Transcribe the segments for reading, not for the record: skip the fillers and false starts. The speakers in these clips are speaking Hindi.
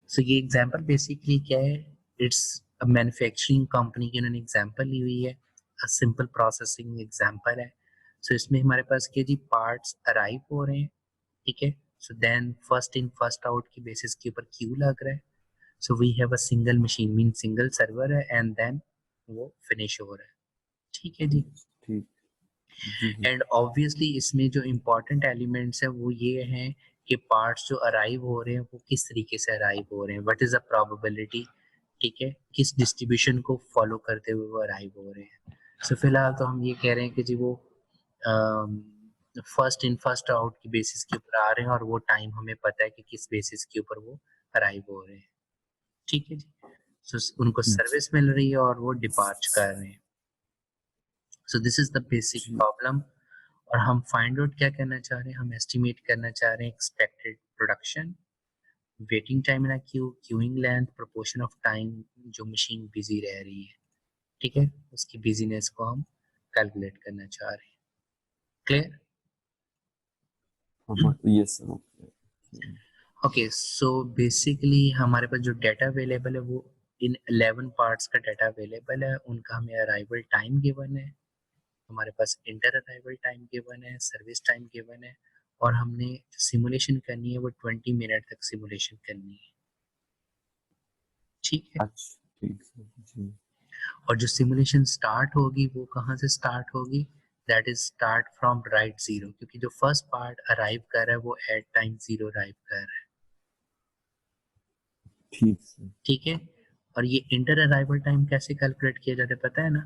सो ये एग्जांपल बेसिकली क्या है, इट्स अ मैन्युफैक्चरिंग कंपनी की इन्होंने एग्जांपल ली हुई है, अ सिंपल प्रोसेसिंग एग्जांपल है। सो इसमें हमारे पास क्या जी, पार्ट्स अराइव हो रहे हैं, ठीक है। So then first in first out की बेसिस के ऊपर क्यू लग रहा है। So we have a single machine mean single server है एंड देन वो फिनिश हो रहा है, ठीक है जी। ठीक जी जी एंड ऑब्वियसली इसमें जो इम्पोर्टेंट एलिमेंट्स हैं वो ये हैं कि पार्ट्स जो अराइव हो रहे हैं वो किस तरीके से अराइव हो रहे हैं, व्हाट इज द प्रोबेबिलिटी, ठीक है, किस डिस्ट्रीब्यूशन को फॉलो करते हुए वो अराइव हो रहे हैं। सो फिलहाल तो हम ये कह रहे हैं कि जी वो फर्स्ट इन फर्स्ट आउट की बेसिस के ऊपर आ रहे हैं और वो टाइम हमें पता है कि किस बेसिस के ऊपर वो अराइव हो रहे हैं, ठीक है जी। सो उनको सर्विस मिल रही है और वो डिपार्च कर रहे हैं। So this is the basic जी प्रॉब्लम। और हम फाइंड आउट क्या करना चाह रहे हैं, हम एस्टिमेट करना चाह रहे हैं expected production, waiting time in Q, queuing length, proportion of time जो मशीन बिजी रह रही है, ठीक है, उसकी बिजीनेस को हम कैलकुलेट करना चाह रहे हैं। Clear? Yes sir okay, so basically हमारे पास जो डाटा अवेलेबल है वो इन 11 पार्ट्स का डाटा अवेलेबल है, उनका हमें अराइवल टाइम गिवन है, हमारे पास इंटर अराइवल टाइम गिवन है, सर्विस टाइम गिवन है, और हमने सिमुलेशन करनी है वो 20 मिनट तक सिमुलेशन करनी है, ठीक है। अच्छा ठीक सर जी और जो सिमुलेशन स्टार्ट होगी वो कहाँ से स्टार्ट होगी, that is start from right zero, क्योंकि जो फर्स्ट पार्ट अराइव कर रहा है वो एट टाइम जीरो अराइव कर रहा है, ठीक सर ठीक है। और ये इंटर अराइवल टाइम कैसे कैलकुलेट किया जाता है पता है ना?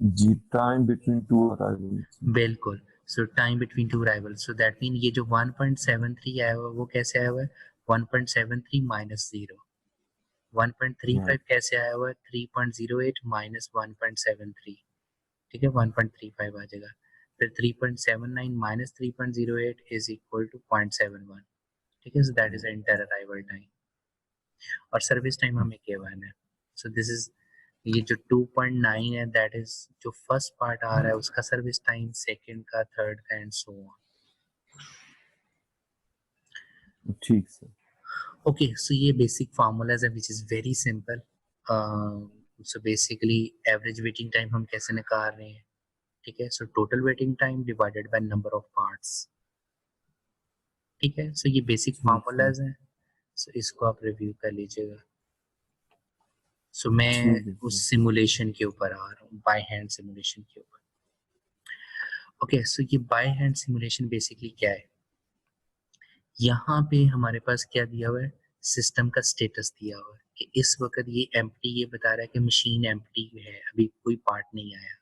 जी टाइम बिटवीन टू अराइवल्स बिल्कुल। सो time between two arrival, so that mean ये जो 1.73 आया हुआ है वो कैसे आया हुआ है, 1.73 माइनस जीरो। 1.35 राइट कैसे आया हुआ है, 3.08 माइनस 1.73, ठीक है, 1.35 आ जाएगा। फिर 3.79 माइनस 3.08 इज इक्वल टू 0.71, ठीक है। सो that is inter arrival time. और सर्विस टाइम हमें गिवन है, सो दिस इज, ये जो 2.9 है दैट इज जो फर्स्ट पार्ट आ रहा है उसका सर्विस टाइम, सेकंड का, थर्ड का, एंड सो ऑन। ठीक सर ओके, सो ये बेसिक फार्मूलाज है which is very simple. So basically average waiting time हम कैसे निकाल रहे हैं, ठीक है। So total waiting time divided by number of parts, ठीक है। सो ये बेसिक ठीक सर फार्मूलाज हैं, सो इसको आप रिव्यू कर लीजिएगा। सो मैं ठीक है उस सर सिमुलेशन के ऊपर आ रहा हूँ, बाय हैंड सिमुलेशन के ऊपर। ओके, सो ये बाय हैंड सिमुलेशन बेसिकली क्या है, यहाँ पे हमारे पास क्या दिया हुआ है, सिस्टम का स्टेटस दिया हुआ है कि इस वक्त ये एम्प्टी, ये बता रहा है कि मशीन एम्प्टी है, अभी कोई पार्ट नहीं आया,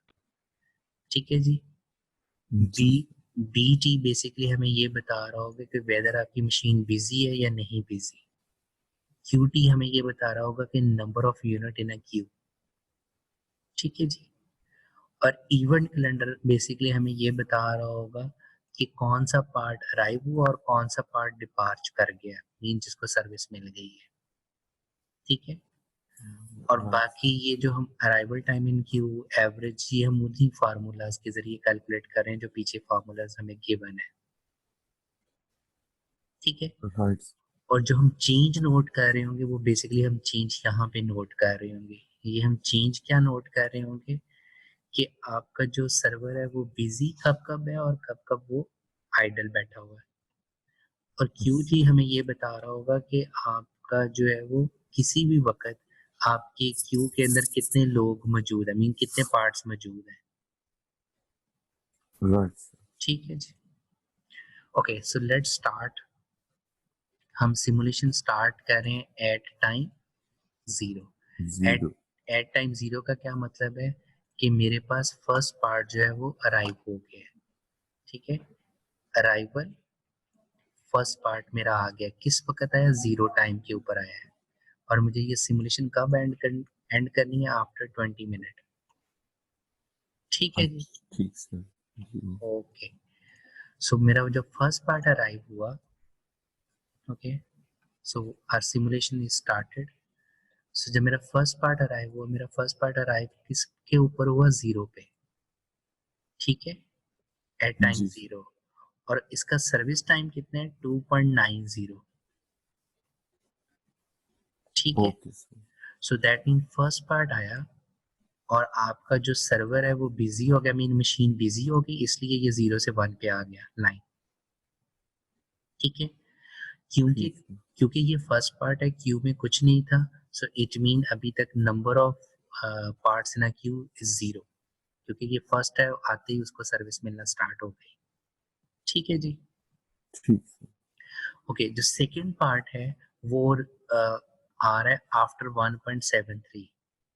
ठीक है ji. B G B T basically हमें ये बता रहा होगा कि वेदर आपकी मशीन बिजी है या नहीं बिजी। क्यू टी हमें ये बता रहा होगा कि number of unit in a queue, ठीक है जी। और इवेंट कैलेंडर बेसिकली हमें ये बता रहा होगा कि कौन सा पार्ट अराइव हुआ और कौन सा पार्ट डिपार्च कर गया, मीन जिसको सर्विस मिल गई है, ठीक है। और राइट बाकी ये जो हम arrival time in Q, average, ये हम उन्हीं फार्मूलाज के जरिए कैलकुलेट कर रहे हैं जो पीछे फार्मूलाज हमें गिवन है, ठीक है। राइट और जो हम चेंज नोट कर रहे होंगे वो बेसिकली हम चेंज यहाँ पे नोट कर रहे होंगे। ये हम चेंज क्या नोट कर रहे होंगे कि आपका जो सर्वर है वो बिजी कब कब है और कब कब वो आइडल बैठा हुआ है। और क्यू जी हमें ये बता रहा होगा कि आपका जो है वो किसी भी वक्त आपके क्यू के अंदर कितने लोग मौजूद है, मीन कितने पार्ट्स मौजूद है, राइट ठीक है ji. Okay, so let's start. हम सिमुलेशन स्टार्ट करें at time zero. At zero at time zero का क्या मतलब है कि मेरे पास फर्स्ट पार्ट जो है वो अराइव हो गया है, ठीक है। अराइवल फर्स्ट पार्ट मेरा आ गया, किस वक्त आया, जीरो टाइम के ऊपर आया है। और मुझे ये सिमुलेशन कब एंड करनी है, आफ्टर 20 मिनट, ठीक है जी। अच्छा ठीक सर जी ओके, सो मेरा जब फर्स्ट पार्ट अराइव हुआ, okay, so our simulation is started. So जब मेरा फर्स्ट पार्ट अराइव हुआ, मेरा फर्स्ट पार्ट अराइव किसके ऊपर हुआ, जीरो पे, ठीक है, एट टाइम जी जीरो। और इसका सर्विस टाइम कितना है, 2.90, ठीक है। Okay sir. So that mean first part आया और आपका जो सर्वर है वो बिजी हो गया, मीन मशीन बिजी हो गई, इसलिए ये 0 से 1 पे आ गया लाइन। ठीक है, क्योंकि ठीक है। क्योंकि ये फर्स्ट पार्ट है, क्यू में कुछ नहीं था, सो इट मीन अभी तक number of parts in a Q is 0, क्योंकि ये फर्स्ट है, आते ही उसको सर्विस मिलना स्टार्ट हो गई। ठीक है जी। ठीक है। ओके, जो सेकंड पार्ट है वो आ रहा है after 1.73,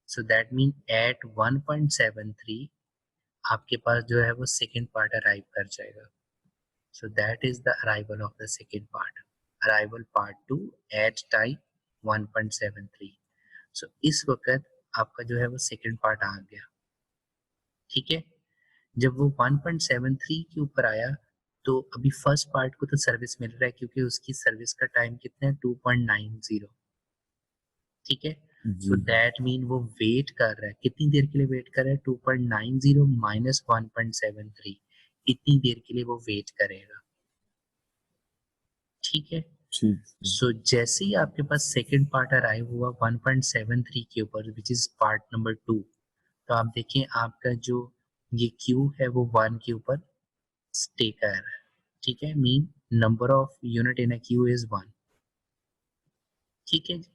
so that mean at 1.73 आपके पास जो है वो सेकंड पार्ट अराइव कर जाएगा। So that is the arrival of the second part, arrival part 2 at time 1.73। So इस वक्त आपका जो है वो सेकंड पार्ट आ गया। ठीक है, जब वो 1.73 के ऊपर आया तो अभी फर्स्ट पार्ट को तो सर्विस मिल रहा है, क्योंकि उसकी सर्विस का टाइम कितना है 2.90। ठीक है, तो जी। दैट मीन वो वेट कर रहा है, कितनी देर के लिए वेट कर रहा है, 2.90 माइनस 1.73, इतनी देर के लिए वो वेट करेगा। ठीक है, ठीक है। सो जैसे ही आपके पास सेकंड पार्ट अराइव हुआ 1.73 के ऊपर, विच इज पार्ट नंबर 2, तो आप देखें आपका जो ये क्यू है वो 1 के ऊपर स्टे कर रहा है। ठीक है, mean number of unit in a Q is 1। ठीक है जी।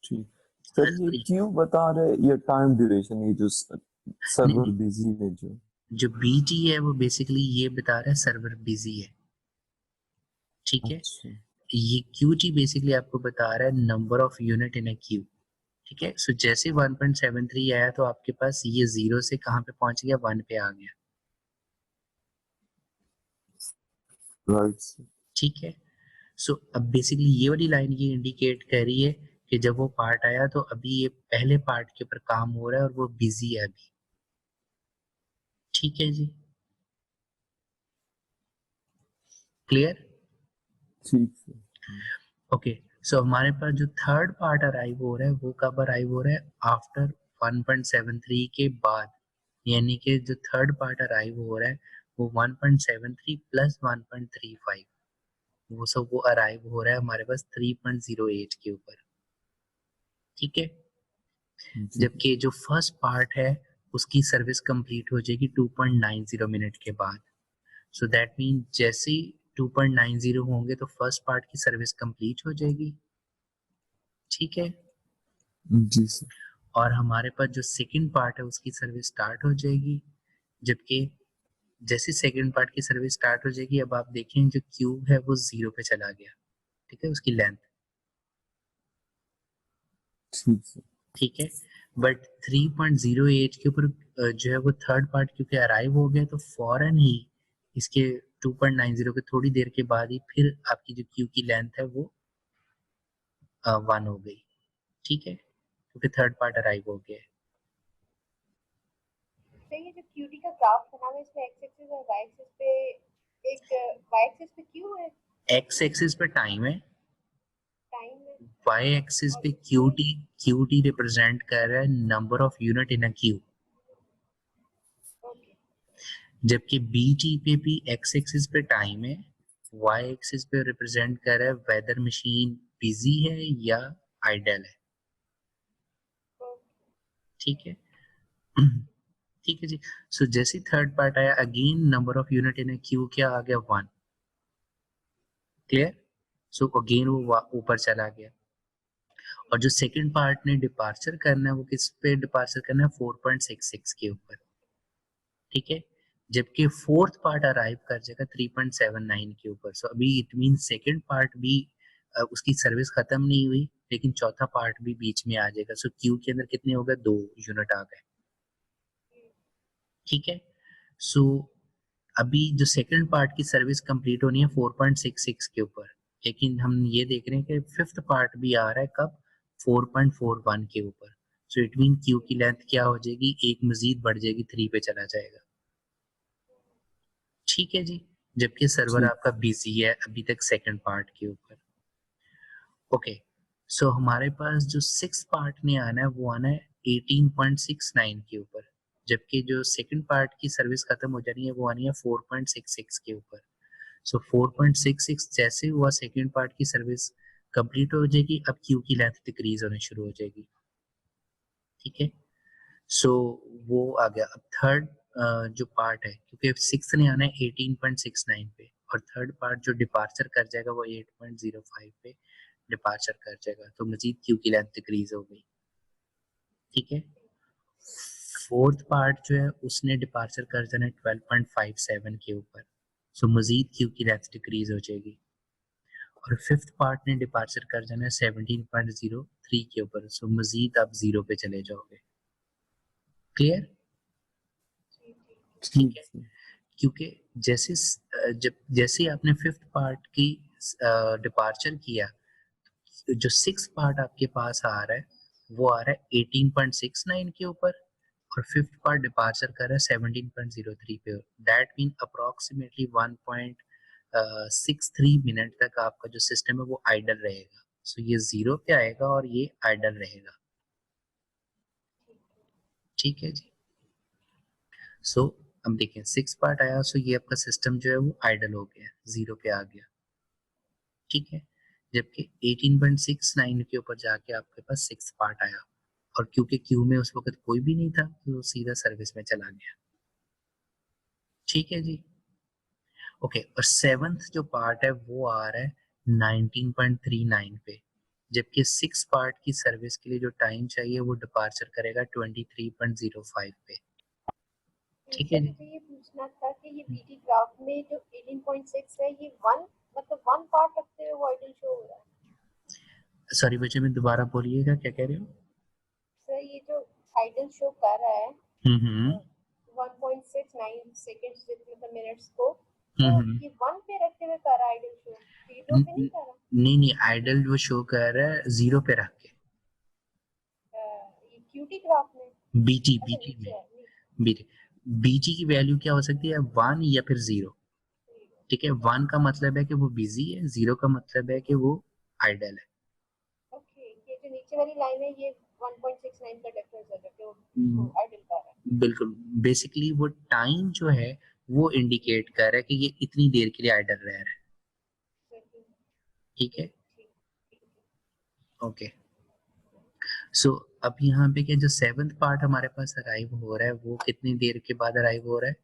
ठीक सर, ये नहीं क्यों बता रहे, ये टाइम ड्यूरेशन, ये जो सर्वर नहीं, बिजी में जो। जो बीटी है वो बेसिकली ये बता रहा है सर्वर बिजी है। ठीक है, अच्छा। ये क्यूटी बेसिकली आपको बता रहा है number of unit in a queue. ठीक है, सो जैसे 1.73 आया तो आपके पास ये 0 से कहाँ पे पहुंच गया, 1 पे आ गया। Right sir. ठीक है, सो अब बेसिकली ये वाली लाइन ये इंडिकेट कर रही है कि जब वो पार्ट आया तो अभी ये पहले पार्ट के ऊपर काम हो रहा है और वो बिजी है अभी। ठीक है जी, क्लियर। ठीक सर। ओके, सो हमारे पास जो थर्ड पार्ट अराइव हो रहा है वो कब अराइव हो रहा है, आफ्टर 1.73 के बाद, यानी कि जो थर्ड पार्ट अराइव हो रहा है वो 1.73 प्लस 1.35, वो सब वो अराइव हो रहा है हमारे पास 3.08 के ऊपर। ठीक है, जी। जबकि जो फर्स्ट पार्ट है उसकी सर्विस कंप्लीट हो जाएगी 2.90 मिनट के बाद। सो दैट मीन जैसे ही 2.90 होंगे तो फर्स्ट पार्ट की सर्विस कंप्लीट हो जाएगी। ठीक है, जी सर। और हमारे पास जो सेकंड पार्ट है उसकी सर्विस स्टार्ट हो जाएगी। जबकि जैसे सेकंड पार्ट की सर्विस स्टार्ट हो जाएगी, अब आप देखें जो क्यू है वो 0 पे चला गया। ठीक है, उसकी लेंथ। ठीक सर। ठीक है, बट 3.08 के ऊपर जो है वो थर्ड पार्ट क्योंकि अराइव हो गया तो फौरन ही इसके 2.90 के थोड़ी देर के बाद ही फिर आपकी जो क्यू की लेंथ है वो 1 हो गई। ठीक है, क्योंकि थर्ड पार्ट अराइव हो गया है। तो ये जो क्यूटी का ग्राफ बना हुआ है इसमें एक्स एक्सिस और वाई एक्सिस पे एक वाई एक्सिस पे क्यू है, एक्स एक्सिस पे टाइम है, टाइम है वाई एक्सिस और पे इसमें क्यूटी रिप्रेजेंट कर रहा है number of unit in a Q, okay जबकि बीटी पे भी एक्स एक्सिस पे टाइम है, वाई एक्सिस पे रिप्रेजेंट कर रहा है वेदर मशीन बिजी है या आइडल है। ठीक है, ठीक है जी। सो जैसे थर्ड पार्ट आया again number of unit in A Q क्या आ गया 1। क्लियर, सो अगेन वो ऊपर चला गया। और जो सेकंड पार्ट ने डिपार्चर करना है वो किस पे डिपार्चर करना है, 4.66 के ऊपर। ठीक है, जबकि फोर्थ पार्ट अराइव कर जाएगा 3.79 के ऊपर। सो अभी इट मीन सेकंड पार्ट भी उसकी सर्विस खत्म नहीं हुई, लेकिन चौथा पार्ट भी बीच में आ जाएगा। सो क्यू के अंदर कितने हो गए, 2 यूनिट आ गए। ठीक है, सो अभी जो सेकंड पार्ट की सर्विस कंप्लीट होनी है 4.66 के ऊपर, लेकिन हम ये देख रहे हैं कि फिफ्थ पार्ट भी आ रहा है कब, 4.41 के ऊपर। सो इट मीन क्यू की लेंथ क्या हो जाएगी, एक मजीद बढ़ जाएगी, 3 पे चला जाएगा। ठीक है जी, जबकि सर्वर ठीक। आपका बिजी है अभी तक सेकंड पार्ट के ऊपर। ओके, सो हमारे पास जो सिक्स पार्ट ने आना है वो आना है 18.69 के ऊपर, जबकि जो सेकंड पार्ट की सर्विस खत्म हो जानी है वो आनी है 4.66 के ऊपर। सो 4.66 जैसे हुआ सेकंड पार्ट की सर्विस कंप्लीट हो जाएगी, अब क्यू की लेंथ डिक्रीज होने शुरू हो जाएगी। ठीक है, सो वो आ गया। अब थर्ड जो पार्ट है, क्योंकि सिक्स ने आना है 18.69 पे, और थर्ड पार्ट जो डिपार्चर कर जाएगा वो 8.05 पे डिपार्चर कर जाएगा, तो मजीद क्यू की लेंथ डिक्रीज हो गई। ठीक है, फोर्थ पार्ट जो है उसने डिपार्चर कर जाना है 12.57 के ऊपर, सो मजीद क्यू की लेंथ डिक्रीज हो जाएगी। और फिफ्थ पार्ट ने डिपार्चर कर जाना है 17.03 के ऊपर, सो मजीद आप जीरो पे चले जाओगे। क्लियर? ठीक है, जी क्योंकि जैसे आपने फिफ्थ पार्ट की डिपार्चर किया, जो सिक्स पार्ट आपके पास आ रहा है वो आ रहा है 18.69 के ऊपर, और फिफ्थ पार्ट डिपार्चर कर रहा है 17.03 पे। दैट मीन अप्रोक्सीमेटली 1.63 मिनट तक आपका जो सिस्टम है वो आइडल रहेगा। सो ये जीरो पे आएगा और ये आइडल रहेगा। ठीक है जी, सो अब देखें सिक्स पार्ट आया, सो ये आपका सिस्टम जो है वो आइडल हो गया, जीरो पे आ गया। ठीक है, जबकि 18.69 के ऊपर जाके आपके पास सिक्स पार्ट आया, और क्योंकि क्यू में उस वक्त कोई भी नहीं था तो सीधा सर्विस में चला गया। ठीक है जी, ओके। और सेवंथ जो पार्ट है वो आ रहा है 19.39 पे, जबकि सिक्स पार्ट की सर्विस के लिए जो टाइम चाहिए वो डिपार्चर करेगा 23.05 पे। ठीक है सर जी, मुझे ये पूछना था कि ये बीटी ग्राफ में जो 18.6 है ये वन मतलब वन पार्ट रखते हुए वाइडल शो हो रहा है। सॉरी बच्चे में दोबारा बोलिएगा, क्या कह रहे हो? सर ये जो आइडल शो कर रहा है हम्म 1.69 सेकेंड्स मतलब मिनट्स को, तो हम्म ये वन पे रखते हुए कर रहा है आइडल शो, जीरो पे नहीं कर रहा। नहीं नहीं, आइडल वो शो कर रहा है जीरो पे रख के, ये क्यूटी ग्राफ में बीटी अच्छा बीटी नीचे में। है बीटी बीटी की वैल्यू क्या हो सकती है? वन या फिर जीरो। ठीक है, वन का मतलब है कि वो बिजी है, जीरो का मतलब है कि वो आइडल है। ओके ये जो नीचे वाली लाइन है ये 1.69 का डिफरेंस है जो हम्म, आइडल कर रहा है। बिल्कुल, बेसिकली वो टाइम जो है वो इंडिकेट कर रहा है कि ये इतनी देर के लिए आइडल रह रहा है। सही, ठीक है, ठीक ठीक ओके। सो अब यहाँ पे क्या, जो सेवंथ पार्ट हमारे पास अराइव हो रहा है वो कितनी देर के बाद अराइव हो रहा है?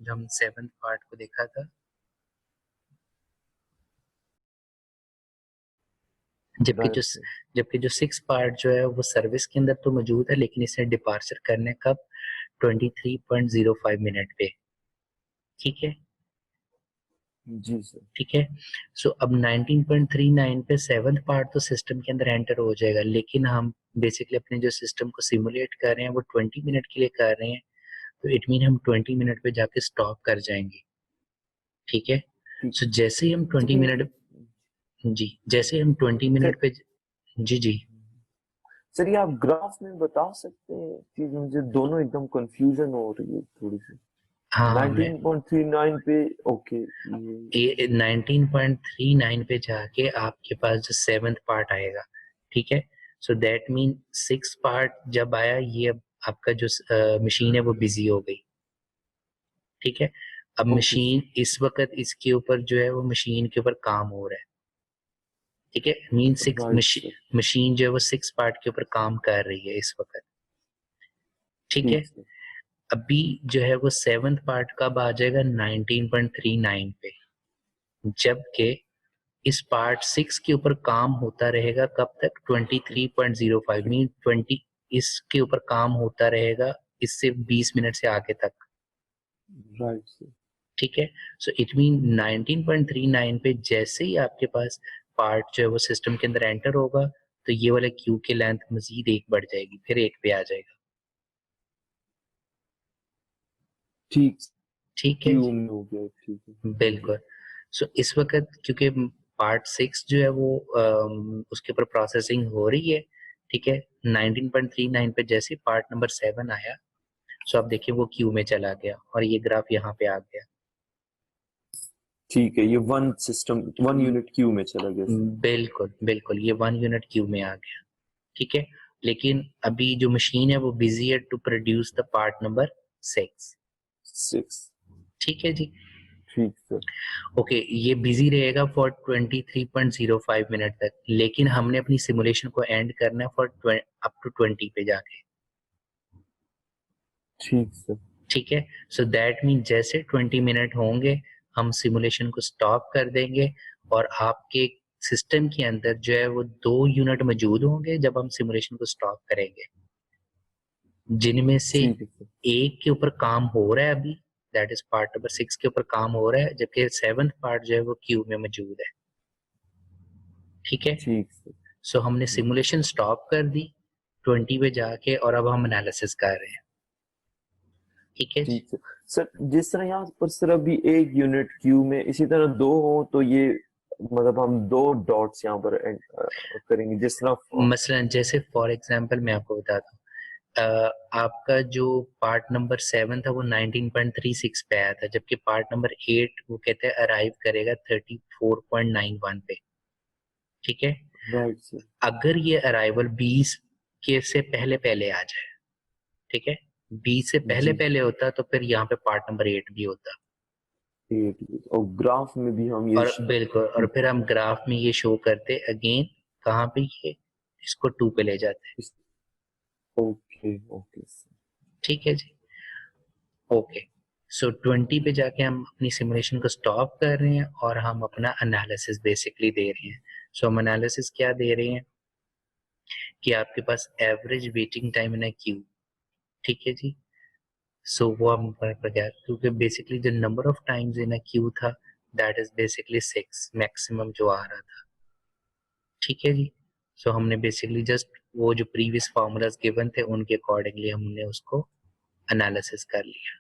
जो हम सेवंथ पार्ट को देखा था, जबकि जो राइट सर। जबकि जो सिक्स पार्ट जो है वो सर्विस के अंदर तो मौजूद है, लेकिन इसे डिपार्चर करने कब? 23.05 मिनट पे। ठीक है, जी सर। ठीक है। सो अब 19.39 पे सेवंथ पार्ट तो सिस्टम के अंदर एंटर हो जाएगा, लेकिन हम बेसिकली अपने जो सिस्टम को सिमुलेट कर रहे हैं वो 20 मिनट के लिए कर रहे हैं, तो इट मीन हम 20 मिनट पे जाके स्टॉप कर जाएंगे। ठीक है, ठीक सो जैसे ही हम सर 20 ये मिनट, जी जैसे हम 20 सर मिनट पे, जी जी, सर ये आप ग्राफ में बता सकते हैं कि मुझे दोनों एकदम कंफ्यूजन हो रही है थोड़ी सी। हाँ मैं 19.39 पे ओके ये 19.39 पे जाके आपके पास जो सेवंथ पार्ट आएगा। ठीक है, सो दैट मीन सिक्स पार्ट जब आया, ये अब आपका जो मशीन है वो बिजी हो गई। ठीक है, अब ओके मशीन इस वक्त इसके ऊपर जो है वो मशीन के ऊपर काम हो रहा है। ठीक है, mean six right sir. Machine जो है वो सिक्स पार्ट के ऊपर काम कर रही है इस वक्त। ठीक है, ठीक सर। अभी जो है वो सेवंथ पार्ट कब आ जाएगा? 19.39 पे, जबकि इस पार्ट सिक्स के ऊपर काम होता रहेगा कब तक? 23.05 मीन 20, इसके ऊपर काम होता रहेगा इससे 20 मिनट से आगे तक। Right sir. ठीक है, सो इट मीन 19.39 पे जैसे ही आपके पास पार्ट जो है वो सिस्टम के अंदर एंटर होगा, तो ये वाले क्यू की लेंथ मजीद एक बढ़ जाएगी, फिर एक पे आ जाएगा। ठीक ठीक है क्यू जी, में हो गया ठीक है। हाँ जी। बिल्कुल। सो इस वक्त क्योंकि पार्ट सिक्स जो है वो उसके ऊपर प्रोसेसिंग हो रही है। ठीक है, 19.39 पे जैसे पार्ट नंबर 7 आया, सो आप देखिए वो क्यू में चला गया और ये ग्राफ यहाँ पे आ गया। ठीक है ये one system one unit Q में चला गया सर। बिल्कुल बिल्कुल, ये 1 यूनिट क्यू में आ गया। ठीक है, लेकिन अभी जो मशीन है वो बिजी है to produce the part number 6। Six. ठीक है जी, ठीक सर। ओके, ये बिजी रहेगा फॉर 23.05 मिनट तक, लेकिन हमने अपनी सिमुलेशन को एंड करना है फॉर अप टू 20 पे जाके। ठीक सर। ठीक है, सो दैट मीन जैसे 20 मिनट होंगे हम सिमुलेशन को स्टॉप कर देंगे और आपके सिस्टम के अंदर जो है वो 2 यूनिट मौजूद होंगे जब हम सिमुलेशन को स्टॉप करेंगे, जिनमें से ठीक है सर। एक के ऊपर काम हो रहा है अभी, दैट इज पार्ट नंबर 6 के ऊपर काम हो रहा है, जबकि 7th पार्ट जो है वो क्यू में मौजूद है। ठीक है, ठीक सर। सो हमने सिमुलेशन स्टॉप कर दी 20 पे जाके और अब हम एनालिसिस कर रहे हैं। ठीक है जी। ठीक सर। सर जिस तरह यहाँ पर सर अभी एक यूनिट क्यू में इसी तरह 2 हो तो ये मतलब हम 2 डॉट्स यहाँ पर करेंगे जिस तरह। मसलन जैसे फॉर एग्जांपल मैं आपको बताता हूँ, आपका जो पार्ट नंबर 7 था वो 19.36 पे आया था, जबकि पार्ट नंबर 8 वो कहते हैं अराइव करेगा 34.91 पे। ठीक है, राइट सर। अगर ये अराइवल 20 के से पहले पहले आ जाए, ठीक है, 20 से पहले जी। पहले होता तो फिर यहाँ पे पार्ट नंबर 8 भी होता। 8 और ग्राफ में भी हम ये और बिल्कुल, और फिर हम ग्राफ में ये शो करते अगेन कहाँ पे, ये इसको 2 पे ले जाते। Okay okay sir. ठीक है जी। ओके, सो 20 पे जाके हम अपनी सिमुलेशन को स्टॉप कर रहे हैं और हम अपना एनालिसिस बेसिकली दे रहे हैं। सो हम एनालिसिस क्या दे रहे हैं कि आपके पास average waiting time in a queue. ठीक है जी, सो वो हम पर क्या, क्योंकि बेसिकली जो number of times in a Q था दैट इज बेसिकली 6 मैक्सिमम जो आ रहा था। ठीक है जी, सो हमने बेसिकली जस्ट वो जो प्रीवियस फार्मूलाज गिवन थे उनके अकॉर्डिंगली हमने उसको एनालिसिस कर लिया।